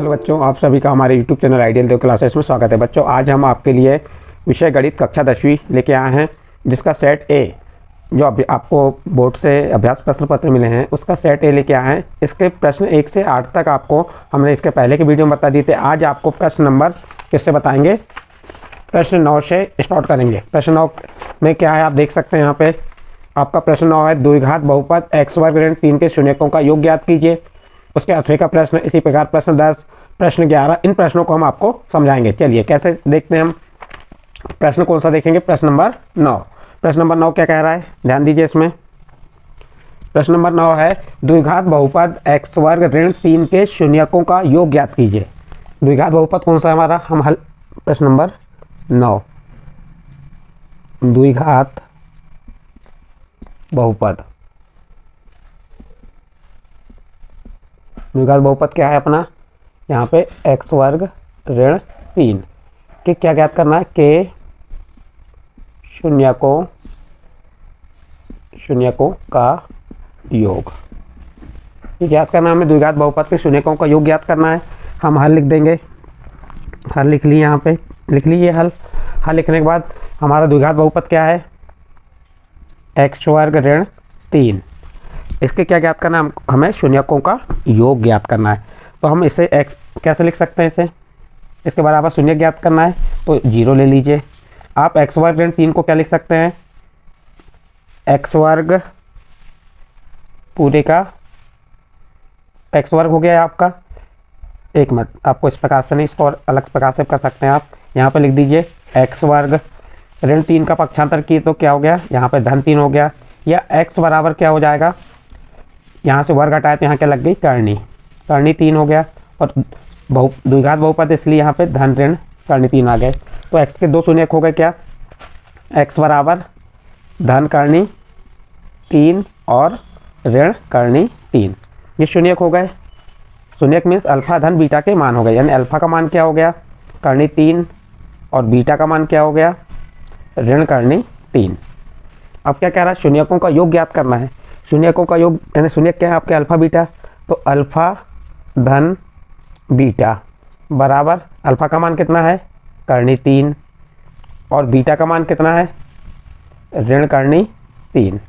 Hello बच्चों, आप सभी का हमारे YouTube चैनल आइडियल देव क्लासेस में स्वागत है। बच्चों, आज हम आपके लिए विषय गणित कक्षा 10वीं लेके आए हैं, जिसका सेट ए जो अभी आपको बोर्ड से अभ्यास प्रश्न पत्र मिले हैं उसका सेट ए लेके आए हैं। इसके प्रश्न 1 से 8 तक आपको हमने इसके पहले के वीडियो में बता दिए थे। आज आपको प्रश्न नंबर किससे बताएंगे, प्रश्न 9 से स्टार्ट करेंगे। प्रश्न 9 में क्या है आप देख सकते हैं। यहाँ पे आपका प्रश्न 9 है, द्विघात बहुपद x वर्ग ऋण 3 के शून्यकों का योग ज्ञात कीजिए। उसके 8वें का प्रश्न, इसी प्रकार प्रश्न 10, प्रश्न 11, इन प्रश्नों को हम आपको समझाएंगे। चलिए कैसे देखते हैं हम। प्रश्न कौन सा देखेंगे, प्रश्न नंबर 9। प्रश्न नंबर 9 क्या कह रहा है, ध्यान दीजिए इसमें। प्रश्न नंबर 9 है, द्विघात बहुपद x वर्ग ऋण 3 के शून्यकों का योग ज्ञात कीजिए। द्विघात बहुपद कौन सा है हमारा, हम हल प्रश्न नंबर 9, द्विघात बहुपद। द्विघात बहुपद क्या है अपना, यहाँ पे x वर्ग ऋण 3 के क्या ज्ञात करना है, के शून्यकों का योग। ये ज्ञात करना है हमें, द्विघात बहुपद के शून्यकों का योग ज्ञात करना है। हम हल लिख देंगे, हल लिख लिए, यहाँ पे लिख लीजिए हल। हल लिखने के बाद हमारा द्विघात बहुपद क्या है, x वर्ग ऋण 3। इसके क्या ज्ञात करना है, हमें शून्यकों का योग ज्ञात करना है। तो हम इसे x कैसे लिख सकते हैं, इसे इसके बराबर शून्य ज्ञात करना है तो 0 ले लीजिए। आप x वर्ग ऋण 3 को क्या लिख सकते हैं, x वर्ग पूरे का, x वर्ग हो गया आपका। एक मिनट, आपको इस प्रकार से नहीं, इसको और अलग प्रकार से कर सकते हैं आप। यहाँ पे लिख दीजिए x वर्ग ऋण 3 का पक्षांतर किए तो क्या हो गया, यहाँ पे धन 3 हो गया। या x बराबर क्या हो जाएगा, यहाँ से वर्ग हटाए तो यहाँ क्या लग गई, करनी 3 हो गया। और द्विघात बहुपद इसलिए यहाँ पे धन ऋण करनी 3 आ गए। तो x के 2 शून्यक हो गए, क्या, x बराबर धन करनी 3 और ऋण करनी 3, ये शून्यक हो गए। शून्यक मीन्स अल्फा धन बीटा के मान हो गए, यानी अल्फा का मान क्या हो गया, करनी 3, और बीटा का मान क्या हो गया, ऋण करनी 3। अब क्या कह रहा है, शून्यकों का योग ज्ञात करना है। शून्यकों का योग यानी शून्यक क्या है आपके, अल्फा बीटा। तो अल्फा धन बीटा बराबर अल्फा का मान कितना है, करनी 3, और बीटा का मान कितना है, ऋण करनी 3।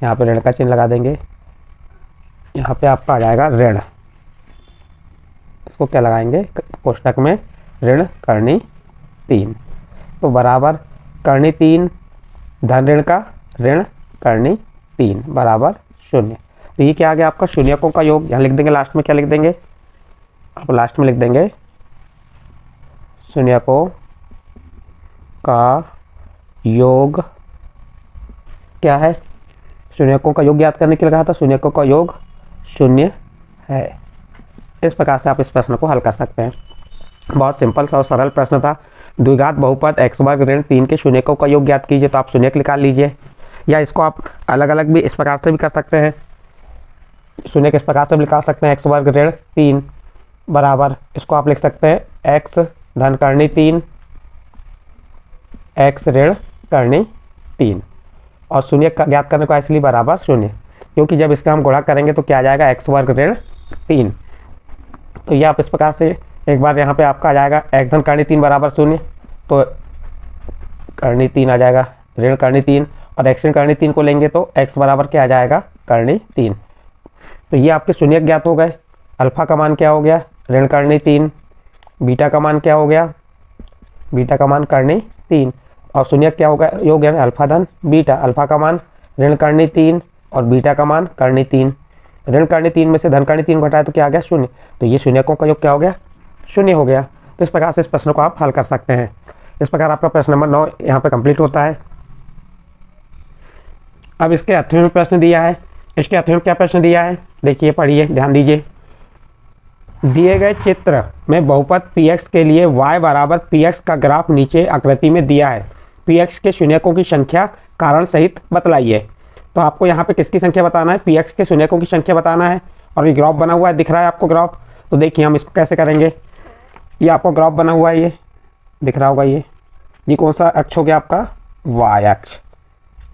यहाँ पे ऋण का चिन्ह लगा देंगे, यहाँ पे आपका आ जाएगा ऋण, इसको क्या लगाएंगे कोष्टक में, ऋण करनी 3। तो बराबर करनी 3 धन ऋण का ऋण करनी 3 बराबर 0। तो ये क्या आ गया आपका, शून्यकों का योग। यहाँ लिख देंगे, लास्ट में क्या लिख देंगे, आप लास्ट में लिख देंगे शून्यकों का योग क्या है, शून्यकों का योग ज्ञात करने के लिए कहा था, शून्यकों का योग 0 है। इस प्रकार से आप इस प्रश्न को हल कर सकते हैं। बहुत सिंपल सा और सरल प्रश्न था। द्विघात बहुपद x वर्ग ऋण 3 के शून्यकों का योग ज्ञात कीजिए। तो आप शून्यक निकाल लीजिए, या इसको आप अलग अलग भी इस प्रकार से भी कर सकते हैं। शून्यक इस प्रकार से भी निकाल सकते हैं, x वर्ग ऋण 3 बराबर, इसको आप लिख सकते हैं x धन करनी 3, x ऋण करनी 3, और शून्यक का ज्ञात करने को इसलिए बराबर 0, क्योंकि जब इसका हम गुणा करेंगे तो क्या आ जाएगा, x वर्ग ऋण 3। तो ये आप इस प्रकार से एक बार यहाँ पे आपका आ जाएगा x धन करनी 3 बराबर 0, तो करनी 3 आ जाएगा, ऋण करनी 3, और x ऋण करनी 3 को लेंगे तो x बराबर क्या आ जाएगा, करनी 3। तो ये आपके शून्यक ज्ञात हो गए। अल्फा का मान क्या हो गया, ऋण करनी 3, बीटा का मान क्या हो गया, बीटा का मान करनी 3, और शून्यक क्या होगा, योग यानी अल्फा धन बीटा। अल्फा का मान ऋण करनी 3 और बीटा का मान करनी 3। ऋण करनी 3 में से धन करनी 3 घटाए तो क्या आ गया, 0। तो ये शून्यकों का योग क्या हो गया, 0 हो गया। तो इस प्रकार से इस प्रश्न को आप हल कर सकते हैं। इस प्रकार आपका प्रश्न नंबर 9 यहाँ पे कंप्लीट होता है। अब इसके 8वें में प्रश्न दिया है। इसके 8वें में क्या प्रश्न दिया है, देखिए पढ़िए, ध्यान दीजिए। दिए गए चित्र में बहुपद px के लिए y बराबर px का ग्राफ नीचे आकृति में दिया है। px के शून्यकों की संख्या कारण सहित बतलाइए। तो आपको यहाँ पे किसकी संख्या बताना है, px के शून्यकों की संख्या बताना है। और ये ग्राफ बना हुआ है, दिख रहा है आपको ग्राफ। तो देखिए हम इसको कैसे करेंगे, ये आपको ग्राफ बना हुआ है, ये दिख रहा होगा। ये कौन सा अक्ष हो गया आपका, y अक्ष,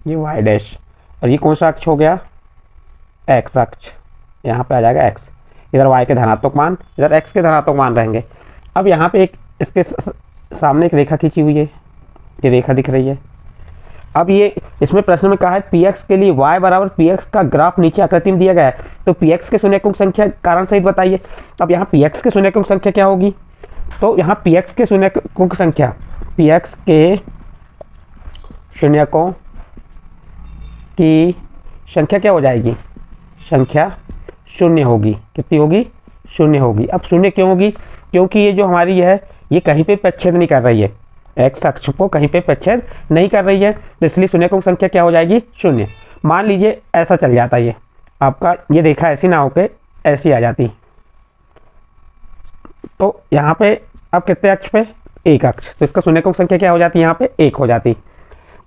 ये y डैश। और ये कौन सा अक्ष हो गया, x अक्ष, यहाँ पे आ जाएगा x। इधर y के धनात्मक मान, इधर x के धनात्मक मान रहेंगे। अब यहाँ पे एक इसके सामने एक रेखा खींची हुई है, ये रेखा दिख रही है। अब ये इसमें प्रश्न में कहा है px के लिए y बराबर px का ग्राफ नीचे आकृति में दिया गया है, तो px के शून्यक संख्या कारण सहित बताइए। अब यहाँ px के शून्यक संख्या क्या होगी, तो यहाँ px के शून्यक संख्या, px के शून्यकों की संख्या क्या हो जाएगी, संख्या शून्य होगी। कितनी होगी, शून्य होगी। अब शून्य क्यों होगी, क्योंकि ये जो हमारी है ये कहीं पे प्रच्छेद नहीं कर रही है, एक्स अक्ष को कहीं पे प्रच्छेद नहीं कर रही है, तो इसलिए शून्यकों संख्या क्या हो जाएगी, शून्य। मान लीजिए ऐसा चल जाता है, ये आपका ये रेखा ऐसी ना होके ऐसी आ जाती, तो यहाँ पे अब कितने अक्ष पे, एक अक्ष, तो इसका शून्यकों संख्या क्या हो जाती है, यहाँ पे एक हो जाती।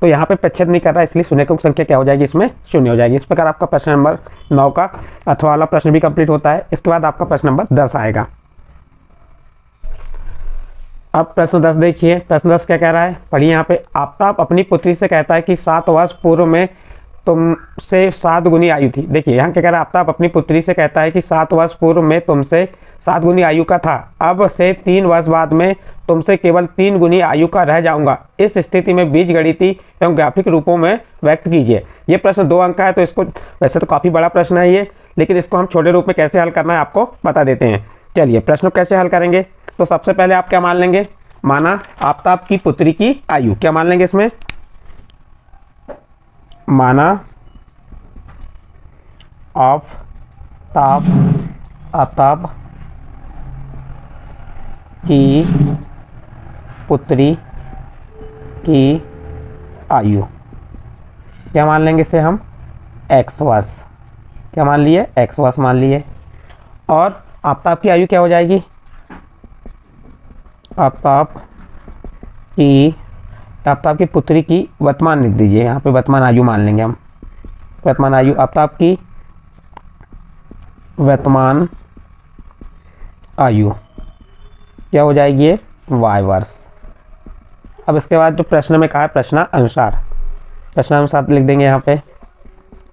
तो यहाँ पे प्रच्छेद नहीं कर रहा है, इसलिए शून्यकों संख्या क्या हो जाएगी, इसमें शून्य हो जाएगी। इस प्रकार आपका प्रश्न नंबर 9 का अथवा वाला प्रश्न भी कंप्लीट होता है। इसके बाद आपका प्रश्न नंबर 10 आएगा। अब प्रश्न 10 देखिए, प्रश्न 10 क्या कह रहा है, पढ़िए यहाँ पे। आफ्ताब अपनी पुत्री से कहता है कि 7 वर्ष पूर्व में तुमसे 7 गुनी आयु थी। देखिए यहाँ क्या कह रहा है, आफ्ताब अपनी पुत्री से कहता है कि 7 वर्ष पूर्व में तुमसे 7 गुनी आयु का था, अब से 3 वर्ष बाद में तुमसे केवल 3 गुनी आयु का रह जाऊंगा। इस स्थिति में बीजगणितीय एवं ग्राफिक रूपों में व्यक्त कीजिए। ये प्रश्न 2 अंक का है, तो इसको वैसे तो काफ़ी बड़ा प्रश्न है ये, लेकिन इसको हम छोटे रूप में कैसे हल करना है आपको बता देते हैं। चलिए प्रश्न कैसे हल करेंगे, तो सबसे पहले आप क्या मान लेंगे, माना आफ्ताब की पुत्री की आयु, क्या मान लेंगे इसमें, माना आफ्ताब की पुत्री की आयु, क्या मान लेंगे इसे हम, x वर्ष, क्या मान लिए, x वर्ष मान लिए। और आफ्ताब की आयु क्या हो जाएगी, आफ्ताब की पुत्री की वर्तमान लिख दीजिए, यहाँ पे वर्तमान आयु मान लेंगे हम, वर्तमान आयु, आफ्ताब की वर्तमान आयु क्या हो जाएगी, ये y वर्ष। अब इसके बाद जो प्रश्न में कहा है प्रश्नानुसार, प्रश्नानुसार लिख देंगे यहाँ पे,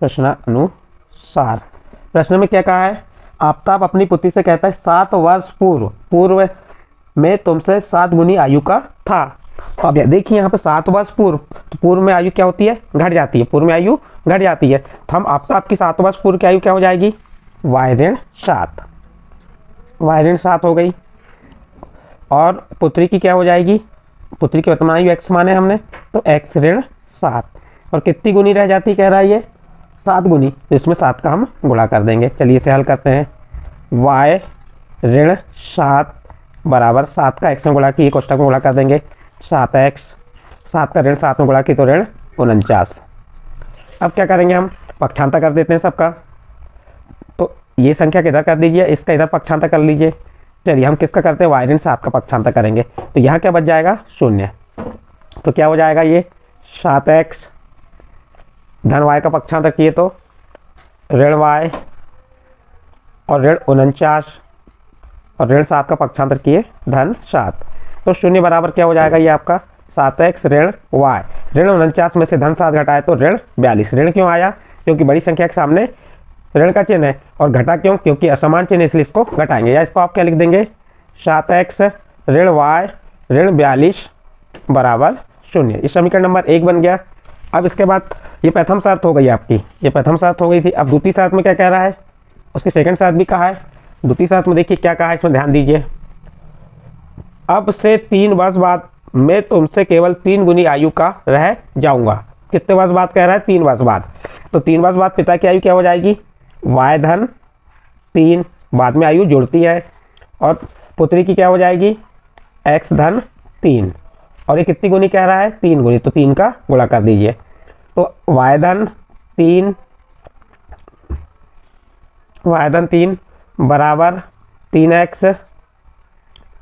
प्रश्नानुसार। प्रश्न में क्या कहा है, आफ्ताब अपनी पुत्री से कहता है 7 वर्ष पूर्व में तुमसे 7 गुनी आयु का था। तो अब देखिए यहाँ पे 7 वर्ष पूर्व, तो पूर्व में आयु क्या होती है, घट जाती है, पूर्व में आयु घट जाती है, तो हम आफ्ताब की 7 वर्ष पूर्व की आयु क्या हो जाएगी, y ऋण 7 हो गई। और पुत्री की क्या हो जाएगी, पुत्री की वर्तमान आयु x माने हमने, तो x ऋण 7, और कितनी गुनी रह जाती कह रहा है ये, 7 गुनी, तो इसमें 7 का हम गुणा कर देंगे। चलिए इसे हल करते हैं, y ऋण 7 बराबर 7 का x में गुणा की, कोष्ठक में गुणा कर देंगे, 7x, 7 का ऋण 7 में गुणा की तो ऋण 49। अब क्या करेंगे हम, पक्षांतर कर देते हैं सबका, तो ये संख्या किधर कर दीजिए, इसका इधर पक्षांतर कर लीजिए। चलिए हम किसका करते हैं, y ऋण 7 का पक्षांतर करेंगे, तो यहाँ क्या बच जाएगा, 0। तो क्या हो जाएगा ये 7x धन y का पक्षांतर किए तो ऋण y, और ऋण 49, और ऋण 7 का पक्षांतर किए धन 7, तो 0 बराबर क्या हो जाएगा, ये आपका 7x ऋण y, ऋण 49 में से धन 7 घटाए तो ऋण 42। ऋण क्यों आया, क्योंकि बड़ी संख्या के सामने ऋण का चिन्ह है, और घटा क्यों, क्योंकि असमान चिन्ह, इसलिए इसको घटाएंगे। या इसको आप क्या लिख देंगे, 7x ऋण y ऋण 42 बराबर 0। इस समीकरण नंबर 1 बन गया। अब इसके बाद ये प्रथम शर्त हो गई आपकी, ये प्रथम शर्त हो गई थी। अब द्वितीय शर्त में क्या कह रहा है, उसकी सेकंड शर्त भी कहा है। द्वितीय शर्त में देखिए क्या कहा है, इसमें ध्यान दीजिए, अब से 3 वर्ष बाद मैं तुमसे केवल 3 गुनी आयु का रह जाऊंगा। कितने वर्ष बाद कह रहा है, 3 वर्ष बाद, तो 3 वर्ष बाद पिता की आयु क्या हो जाएगी, y धन 3, बाद में आयु जुड़ती है, और पुत्री की क्या हो जाएगी, x धन 3, और ये कितनी गुनी कह रहा है, 3 गुनी, तो 3 का गुणा कर दीजिए, तो y धन 3 बराबर 3x,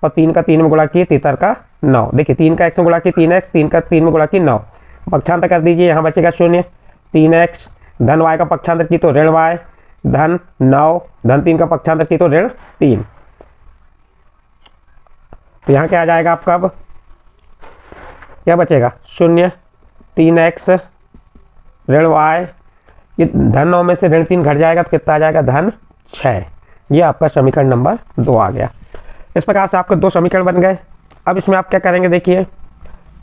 और 3 का 3 में गुणा किए 3 का 9। देखिए 3 का x में गुणा किए 3x, 3 का 3 में गुणा किए 9, पक्षांतर कर दीजिए, यहाँ बचेगा 0। 3x धन y का पक्षांतर की तो ऋण y, धन 9 धन 3 का पक्षांतर की तो ऋण 3, तो यहाँ क्या आ जाएगा आपका, अब क्या बचेगा, 0, 3x ऋण y, ये धन 9 में से ऋण 3 घट जाएगा तो कितना आ जाएगा, धन 6। ये आपका समीकरण नंबर 2 आ गया। इस प्रकार से आपके 2 समीकरण बन गए। अब इसमें आप क्या करेंगे, देखिए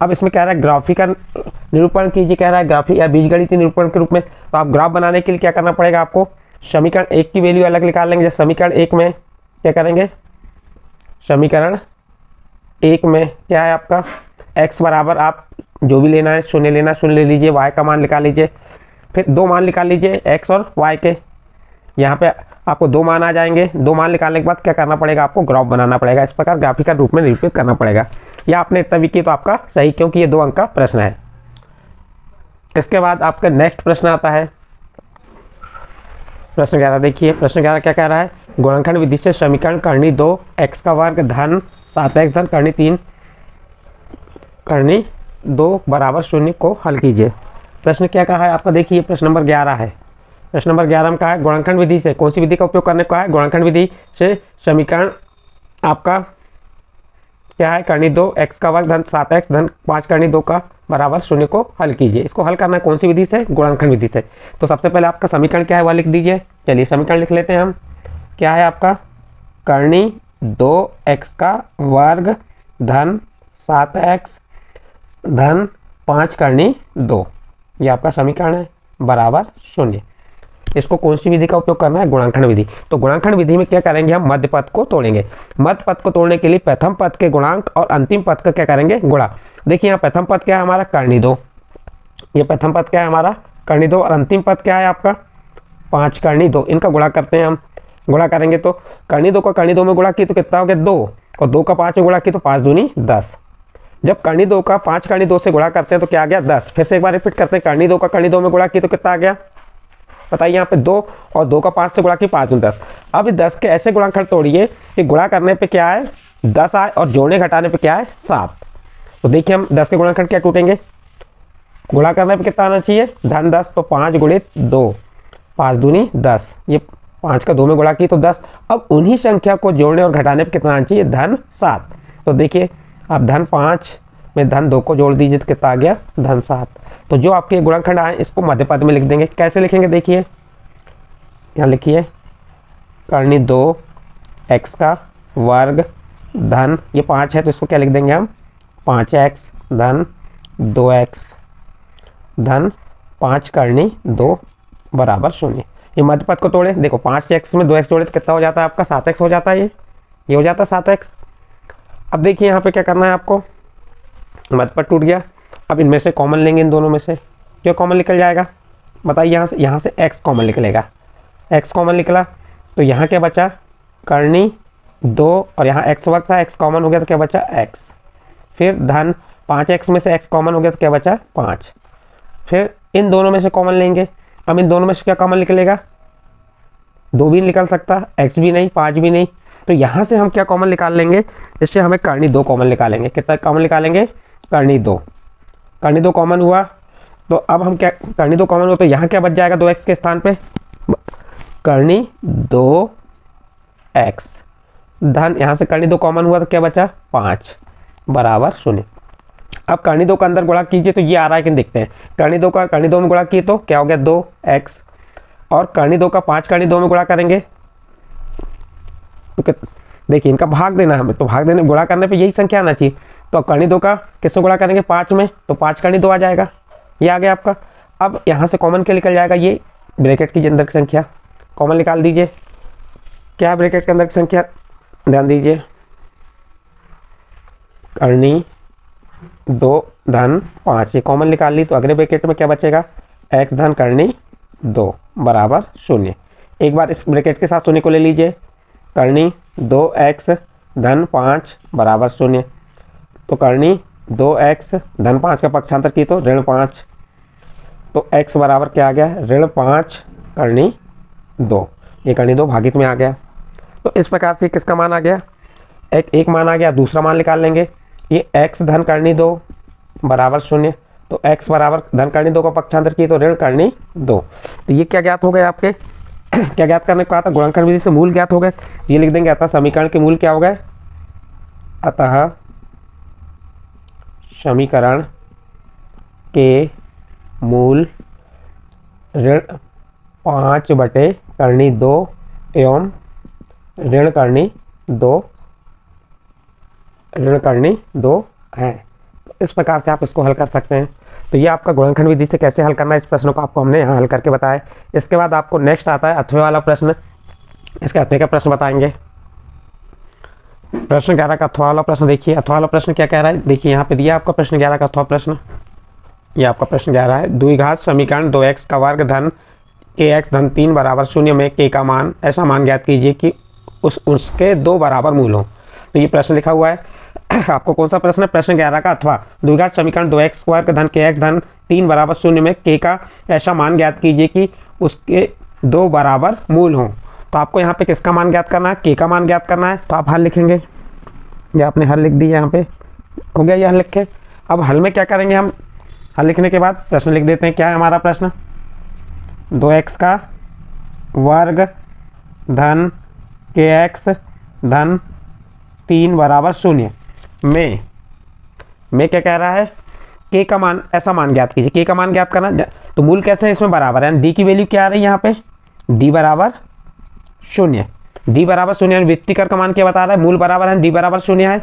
अब इसमें कह रहा है ग्राफिकल निरूपण कीजिए, कह रहा है ग्राफिक या बीजगणितीय निरूपण के रूप में। तो आप ग्राफ बनाने के लिए क्या करना पड़ेगा आपको, समीकरण 1 की वैल्यू अलग निकाल लेंगे। जैसे समीकरण 1 में क्या करेंगे, समीकरण 1 में क्या है आपका x बराबर, आप जो भी लेना है शून्य लेना शून्य ले लीजिए, y का मान निकाल लीजिए, फिर 2 मान निकाल लीजिए x और y के। यहाँ पे आपको 2 मान आ जाएंगे। 2 मान निकालने के बाद क्या करना पड़ेगा, आपको ग्राफ बनाना पड़ेगा। इस प्रकार ग्राफिकल रूप में निरूपित करना पड़ेगा। या आपने इतना भी किया तो आपका सही, क्योंकि ये 2 अंक का प्रश्न है। इसके बाद आपका नेक्स्ट प्रश्न आता है प्रश्न 11। देखिए प्रश्न 11 क्या कह रहा है, गुणनखंड विधि से समीकरण करनी 2 x का वर्ग धन 7x धन करनी 2 बराबर 0 को हल कीजिए। प्रश्न क्या कहा है आपका, देखिए प्रश्न नंबर 11 है। प्रश्न नंबर 11 में कहा है गुणनखंड विधि से, कौन सी विधि का उपयोग करने को है, गुणनखंड विधि से समीकरण आपका क्या है, करनी 2 x का वर्ग धन 7x धन 5 करनी 2 का बराबर 0 को हल कीजिए। इसको हल करना है कौन सी विधि से, गुणनखंड विधि से। तो सबसे पहले आपका समीकरण क्या है वह लिख दीजिए। चलिए समीकरण लिख लेते हैं हम। क्या है आपका, करनी 2x का वर्ग धन 7x धन 5 करनी 2, ये आपका समीकरण है, बराबर 0। इसको कौन सी विधि का उपयोग करना है, गुणनखंड विधि। तो गुणनखंड विधि में क्या करेंगे, हम मध्य पद को तोड़ेंगे। मध्य पद को तोड़ने के लिए प्रथम पद के गुणांक और अंतिम पद का क्या करेंगे, गुणा। देखिए यहाँ प्रथम पद क्या है हमारा, करनी 2, ये प्रथम पद क्या है हमारा, करनी 2, और अंतिम पद क्या है आपका 5 करनी 2। इनका गुणा करते हैं हम। गुणा करेंगे तो करनी 2 का करनी 2 में गुणा की तो कितना हो गया 2, और 2 का 5 में गुणा की तो 5 दूनी 10। जब करनी 2 का 5 करनी 2 से गुणा करते हैं तो क्या आ गया 10। फिर से एक बार रिपीट करते हैं, करनी 2 का करनी 2 में गुणा की तो कितना आ गया, बताइए यहाँ पे 2, और 2 का 5 से गुणा की 5 दूनी 10। अब 10 के ऐसे गुणनखंड तोड़िए कि गुणा करने पे क्या है 10 आए और जोड़ने घटाने पे क्या है 7। तो देखिए हम 10 के गुणनखंड क्या टूटेंगे, गुणा करने पे कितना आना चाहिए धन 10, तो 5 गुणित 2, 5 दूनी 10, ये 5 का 2 में गुणा की तो 10। अब उन्हीं संख्या को जोड़ने और घटाने पे कितना आना चाहिए धन 7। तो देखिए आप धन 5 में धन 2 को जोड़ दीजिए तो कितना आ गया धन 7। तो जो आपके गुणनखंड आए इसको मध्य पद में लिख देंगे। कैसे लिखेंगे, देखिए यहाँ लिखिए करनी 2 x का वर्ग धन, ये 5 है तो इसको क्या लिख देंगे हम 5x धन 2x धन 5 करनी 2 बराबर 0। ये मध्य पद को तोड़े, देखो 5x में 2x जोड़े तो कितना हो जाता है आपका 7x हो जाता है, ये हो जाता है 7x। अब देखिए यहाँ पे क्या करना है आपको, मध्य पद टूट गया। अब इनमें से कॉमन लेंगे, इन दोनों में से क्या कॉमन निकल जाएगा, बताइए यहाँ से x कॉमन निकलेगा। x कॉमन निकला तो यहाँ क्या बचा करनी 2, और यहाँ x वर्ग था, x कॉमन हो गया तो क्या बचा x। फिर धन 5x में से x कॉमन हो गया तो क्या बचा 5। फिर इन दोनों में से कॉमन लेंगे। अब इन दोनों में से क्या कॉमन निकलेगा, 2 भी निकल सकता, x भी नहीं 5 भी नहीं। तो यहाँ से हम क्या कॉमन निकाल लेंगे, इससे हमें करनी 2 कॉमन निकालेंगे। कितना कॉमन निकालेंगे, करनी 2। करनी 2 कॉमन हुआ तो अब हम क्या, करनी 2 कॉमन हुआ तो यहाँ क्या बच जाएगा 2x के स्थान पे, करनी 2x धन, यहाँ से करनी 2 कॉमन हुआ तो क्या बचा 5 बराबर 0। अब करनी 2 का अंदर गुणा कीजिए तो ये आ रहा है कि देखते हैं, करनी 2 का करनी 2 में गुणा किए तो क्या हो गया 2x, और करनी 2 का 5 करनी 2 में गुणा करेंगे तो देखिए इनका भाग देना हमें, तो भाग देने गुणा करने पे यही संख्या आना चाहिए। तो अब करनी 2 का किससे गुणा करेंगे 5 में, तो 5 करनी 2 आ जाएगा, ये आ गया आपका। अब यहाँ से कॉमन क्या निकल जाएगा, ये ब्रैकेट के अंदर की संख्या कॉमन निकाल दीजिए। क्या है ब्रैकेट के अंदर की संख्या, ध्यान दीजिए करनी 2 धन 5, ये कॉमन निकाल ली तो अगले ब्रैकेट में क्या बचेगा x धन करनी 2 बराबर 0। एक बार इस ब्रैकेट के साथ 0 को ले लीजिए, करनी 2x धन 5 बराबर 0। तो करनी 2x धन 5 का पक्षांतर की तो ऋण 5, तो x बराबर क्या आ गया ऋण 5 करनी 2, ये करनी 2 भागित में आ गया। तो इस प्रकार से किसका मान आ गया, एक मान आ गया। दूसरा मान निकाल लेंगे, ये x धन करनी 2 बराबर 0, तो x बराबर धन करनी 2 का पक्षांतर की तो ऋण करनी 2। तो ये क्या ज्ञात हो गए आपके क्या ज्ञात करने को कहा था, गुणनखंड विधि से मूल ज्ञात हो गए। ये लिख देंगे, अतः समीकरण के मूल क्या हो गए, अतः समीकरण के मूल ऋण 5 बटे करनी 2 एवं ऋण करनी दो हैं। इस प्रकार से आप इसको हल कर सकते हैं। तो ये आपका गुणनखंड विधि से कैसे हल करना है, इस प्रश्न को आपको हमने यहाँ हल करके बताया। इसके बाद आपको नेक्स्ट आता है अथवे वाला प्रश्न। इसके अथवे का प्रश्न बताएंगे। प्रश्न 11 का अथवा वाला प्रश्न देखिए। अथवा वाला प्रश्न क्या कह रहा है, देखिए यहाँ पे दिया आपका प्रश्न 11 का अथवा प्रश्न। ये आपका प्रश्न 11 है। द्विघात समीकरण 2x का वर्ग धन kx धन 3 बराबर 0 में k का मान ऐसा मान ज्ञात कीजिए कि उसके 2 बराबर मूल हो। तो ये प्रश्न लिखा हुआ है। आपको कौन सा प्रश्न है, प्रश्न 11 का अथवा द्विघात समीकरण 2x वर्ग धन kx धन 3 बराबर 0 में k का ऐसा मान ज्ञात कीजिए कि उसके 2 बराबर मूल हों। तो आपको यहाँ पे किसका मान ज्ञात करना है, k का मान ज्ञात करना है। तो आप हल लिखेंगे, ये आपने हल लिख दी, यहाँ पे हो गया ये हल लिखे। अब हल में क्या करेंगे हम, हल लिखने के बाद प्रश्न लिख देते हैं। क्या है हमारा प्रश्न, 2x का वर्ग धन kx धन 3 बराबर 0 में क्या कह रहा है, k का मान ऐसा मान ज्ञात कीजिए। k का मान ज्ञात करना, तो मूल कैसे है इसमें बराबर है, d की वैल्यू क्या आ रही है यहाँ पे, d बराबर 0। d बराबर 0 व्यक्तिकर का मान क्या बता रहा है, मूल बराबर है, d बराबर 0 है।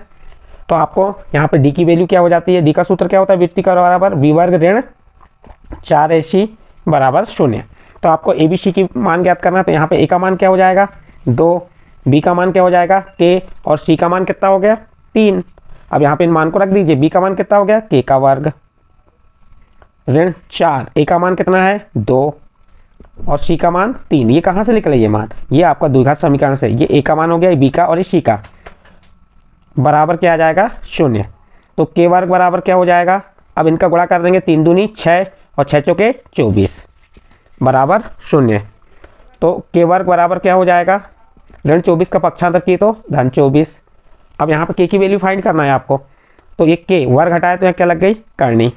तो आपको यहाँ पे d की वैल्यू क्या हो जाती है, d का सूत्र क्या होता है, व्यक्तिकर बराबर b वर्ग ऋण 4ac बराबर 0। तो आपको abc की मान ज्ञात करना है। तो यहाँ पे a का मान क्या हो जाएगा 2, b का मान क्या हो जाएगा k, और c का मान कितना हो गया 3। अब यहाँ पे इन मान को रख दीजिए। b का मान कितना हो गया k का वर्ग ऋण 4, a का मान कितना है 2 और c का मान 3। ये कहाँ से निकले ये मान, ये आपका द्विघात समीकरण से। ये a का मान हो गया b का और ये c का, बराबर क्या आ जाएगा 0। तो k वर्ग बराबर क्या हो जाएगा, अब इनका गुणा कर देंगे, 3 दूनी 6 और 6 चौके 24 बराबर 0। तो k वर्ग बराबर क्या हो जाएगा, ऋण 24 का पक्षांतर की तो धन 24। अब यहाँ पर k की वैल्यू फाइंड करना है आपको। तो ये k वर्ग हटाए तो यहाँ क्या लग गई करनी,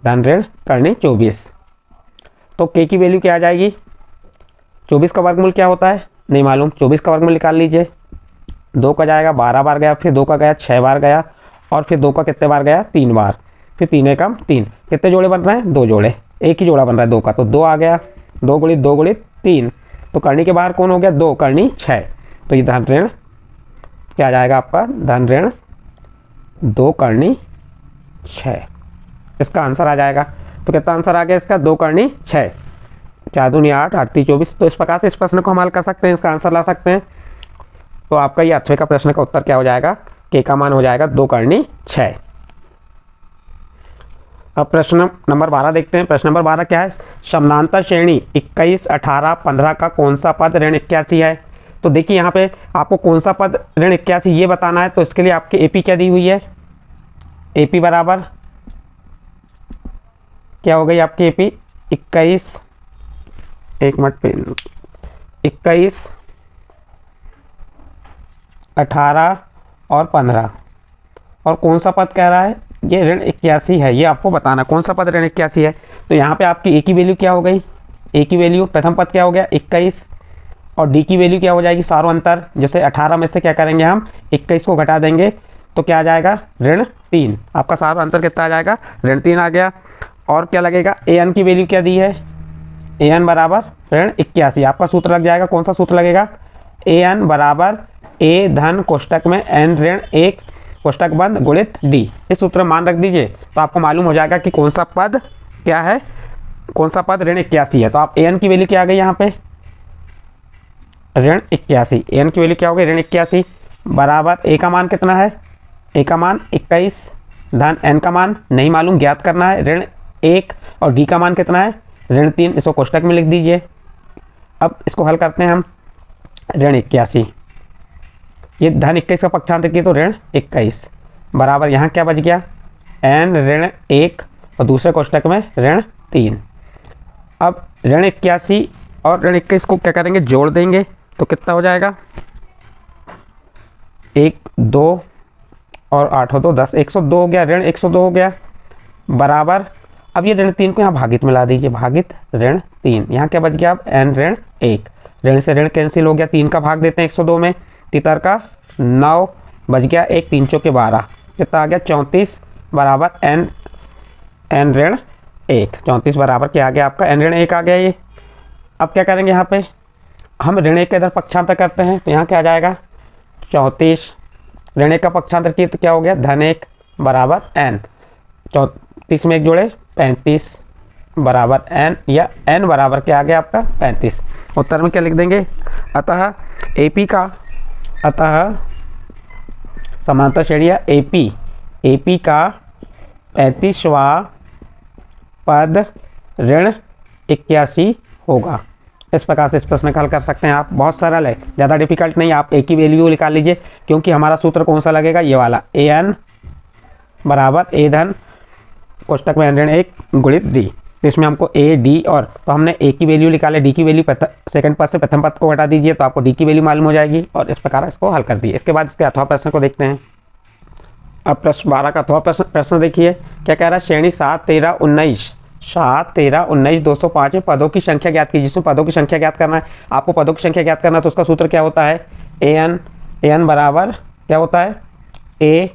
धन ऋण करनी 24। तो k की वैल्यू क्या आ जाएगी, 24 का वर्गमूल क्या होता है नहीं मालूम, 24 का वर्गमूल निकाल लीजिए। 2 का जाएगा 12 बार गया, फिर 2 का गया 6 बार गया, और फिर 2 का कितने बार गया 3 बार, फिर 3 एकम 3। कितने जोड़े बन रहे हैं 2 जोड़े, एक ही जोड़ा बन रहा है 2 का, तो 2 आ गया, 2 गुणित 2 गुणित 3। तो करनी के बाहर कौन हो गया 2, करनी 6। तो ये धन ऋण क्या आ जाएगा आपका, धन ऋण 2 करनी 6, इसका आंसर आ जाएगा। तो कितना आंसर आ गया इसका, 2 करनी 6, 4 दूनी 8, 8 3 24। तो इस प्रकार से इस प्रश्न को हम हल कर सकते हैं, इसका आंसर ला सकते हैं। तो आपका ये अथवे का प्रश्न का उत्तर क्या हो जाएगा, k का मान हो जाएगा 2 करनी 6। अब प्रश्न नंबर 12 देखते हैं। प्रश्न नंबर 12 क्या है, समानांतर श्रेणी 21, 18, 15 का कौन सा पद ऋण 81 है। तो देखिए यहाँ पे आपको कौन सा पद ऋण 81 ये बताना है। तो इसके लिए आपके AP क्या दी हुई है, AP बराबर क्या हो गई आपकी AP 21, एक मिनट पे 21, 18 और 15, और कौन सा पद कह रहा है, ये ऋण 81 है। ये आपको बताना कौन सा पद ऋण 81 है। तो यहाँ पे आपकी a की वैल्यू क्या हो गई, a की वैल्यू प्रथम पद क्या हो गया 21, और d की वैल्यू क्या हो जाएगी सारों अंतर, जैसे 18 में से क्या करेंगे हम 21 को घटा देंगे तो क्या आ जाएगा ऋण 3। आपका सारों अंतर कितना आ जाएगा, ऋण 3 आ गया। और क्या लगेगा, an की वैल्यू क्या दी है, an बराबर ऋण 81। आपका सूत्र लग जाएगा, कौन सा सूत्र लगेगा, an बराबर a धन कोष्टक में n ऋण 1 कोष्टक बंद गुणित d। इस सूत्र मान रख दीजिए तो आपको मालूम हो जाएगा कि कौन सा पद क्या है, कौन सा पद ऋण 81 है। तो आप an की वैल्यू क्या आ गई यहाँ पे, ऋण 81, an की वैल्यू क्या हो गई ऋण 81 बराबर a का मान कितना है, a का मान 21 धन n का मान नहीं मालूम ज्ञात करना है ऋण 1, और d का मान कितना है ऋण 3। इसको कोष्टक में लिख दीजिए। अब इसको हल करते हैं हम, ऋण 81, ये धन 21 का पक्षांतर की तो ऋण 21 बराबर यहाँ क्या बच गया n ऋण 1 और दूसरे कोष्टक में ऋण 3। अब ऋण 81 और ऋण 21 को क्या करेंगे जोड़ देंगे तो कितना हो जाएगा, 1 2 और 8 2 10, 102 हो गया, ऋण 102 हो गया बराबर। अब ये ऋण 3 को यहाँ भागित में ला दीजिए, भागित ऋण 3, यहाँ क्या बच गया अब n ऋण 1, ऋण से ऋण कैंसिल हो गया, 3 का भाग देते हैं 102 में, तितर का 9 बच गया, 1 3 चौके 12, कितना आ गया 34 बराबर n ऋण 1। 34 बराबर क्या आ गया आपका n ऋण 1 आ गया ये। अब क्या करेंगे यहाँ पे, हम ऋण 1 का इधर पक्षांतर करते हैं तो यहाँ क्या आ जाएगा 34, ऋण 1 का पक्षांतर किए तो क्या हो गया धन 1 बराबर n, 34 में 1 जोड़े 35 बराबर n, या n बराबर क्या आ गया आपका 35। उत्तर में क्या लिख देंगे, अतः समांतर श्रेणी AP का 35वां पद ऋण 81 होगा। इस प्रकार से इस प्रश्न का हल कर सकते हैं आप, बहुत सरल है, ज़्यादा डिफिकल्ट नहीं। आप एक ही वैल्यू निकाल लीजिए, क्योंकि हमारा सूत्र कौन सा लगेगा, ये वाला an बराबर a धन कोष्टक में n ऋण 1 गुणित d। तो इसमें हमको a d और तो हमने a की वैल्यू निकाले, d की वैल्यू सेकंड पद से प्रथम पद को हटा दीजिए तो आपको d की वैल्यू मालूम हो जाएगी, और इस प्रकार इसको हल कर दिए। इसके बाद इसके अथवा प्रश्न को देखते हैं। अब प्रश्न 12 का अथवा प्रश्न देखिए क्या कह रहा है, श्रेणी 7, 13, 19 205 में पदों की संख्या ज्ञात कीजिए। जिसमें पदों की संख्या ज्ञात करना है, आपको पदों की संख्या ज्ञात करना है तो उसका सूत्र क्या होता है, an बराबर क्या होता है a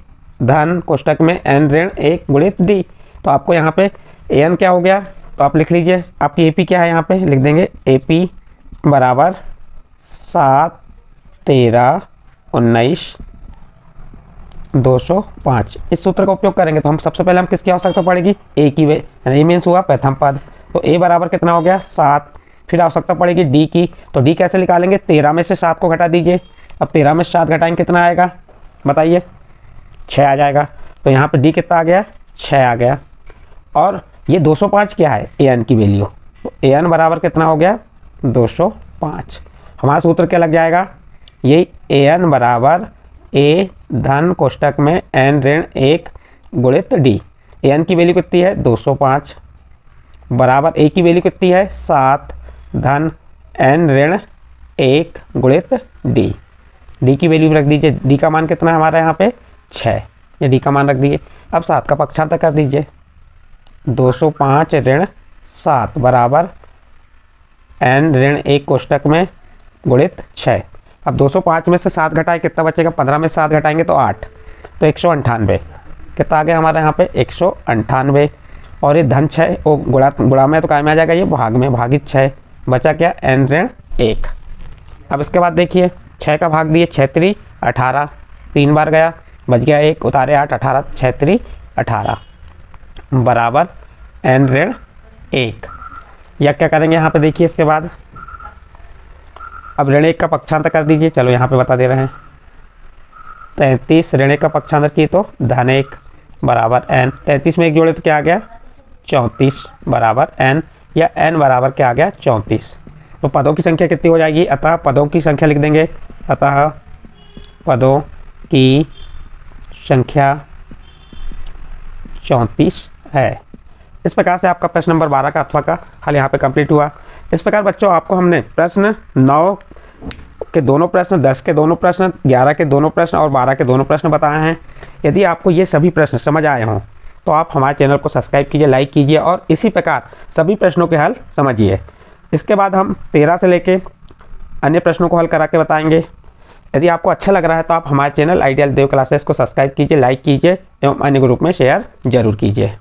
धन कोष्टक में n ऋण 1 गुणित d। तो आपको यहाँ पे an क्या हो गया, तो आप लिख लीजिए, आपकी AP क्या है, यहाँ पे लिख देंगे AP बराबर 7, 13, 19 205। इस सूत्र का उपयोग करेंगे तो हम सबसे पहले हम किसकी आवश्यकता पड़ेगी, a की, यानी मीन्स हुआ प्रथम पद। तो a बराबर कितना हो गया 7, फिर आवश्यकता पड़ेगी d की, तो d कैसे निकालेंगे, 13 में से 7 को घटा दीजिए। अब 13 में से 7 घटाएंगे कितना आएगा बताइए, 6 आ जाएगा। तो यहाँ पे d कितना आ गया, 6 आ गया। और ये 205 क्या है, an की वैल्यू, तो an बराबर कितना हो गया 205। हमारा सूत्र क्या लग जाएगा, ये an बराबर a धन कोष्टक में n ऋण 1 गुणित d। an की वैल्यू कितनी है 205 बराबर a की वैल्यू कितनी है 7 धन n ऋण 1 गुणित d। d की वैल्यू रख दीजिए, d का मान कितना है हमारा यहाँ पे 6, ये d का मान रख दीजिए। अब 7 का पक्षांतर कर दीजिए, 205 ऋण 7 बराबर n ऋण 1 कोष्टक में गुणित 6। अब 205 में से 7 घटाए कितना बचेगा, 15 में 7 घटाएंगे तो 8, तो 198 कितना आ गया हमारे यहाँ पे 198। और ये धन 6 वो गुणा में तो काय में आ जाएगा, ये भाग में भागित 6, बचा क्या n ऋण 1। अब इसके बाद देखिए 6 का भाग दिए, 6 3 18, 3 बार गया, बच गया 1, उतारे 8, 18 6 3 18 बराबर n ऋण 1। या क्या करेंगे यहाँ पे देखिए, इसके बाद अब ऋण 1 का पक्षांतर कर दीजिए, चलो यहाँ पे बता दे रहे हैं। 33 ऋण 1 का पक्षांतर किए तो धन 1 बराबर n, 33 में 1 जोड़े तो क्या आ गया 34 बराबर n, या n बराबर क्या आ गया 34। तो पदों की संख्या कितनी हो जाएगी, अतः पदों की संख्या लिख देंगे, अतः पदों की संख्या 34 है। इस प्रकार से आपका प्रश्न नंबर 12 का अथवा का हल यहाँ पे कंप्लीट हुआ। इस प्रकार बच्चों आपको हमने प्रश्न 9 के दोनों प्रश्न, 10 के दोनों प्रश्न, 11 के दोनों प्रश्न और 12 के दोनों प्रश्न बताए हैं। यदि आपको ये सभी प्रश्न समझ आए हों तो आप हमारे चैनल को सब्सक्राइब कीजिए, लाइक कीजिए और इसी प्रकार सभी प्रश्नों के हल समझिए। इसके बाद हम 13 से लेके अन्य प्रश्नों को हल करा के बताएंगे। यदि आपको अच्छा लग रहा है तो आप हमारे चैनल आइडियल देव क्लासेस को सब्सक्राइब कीजिए, लाइक कीजिए एवं अन्य ग्रुप में शेयर जरूर कीजिए।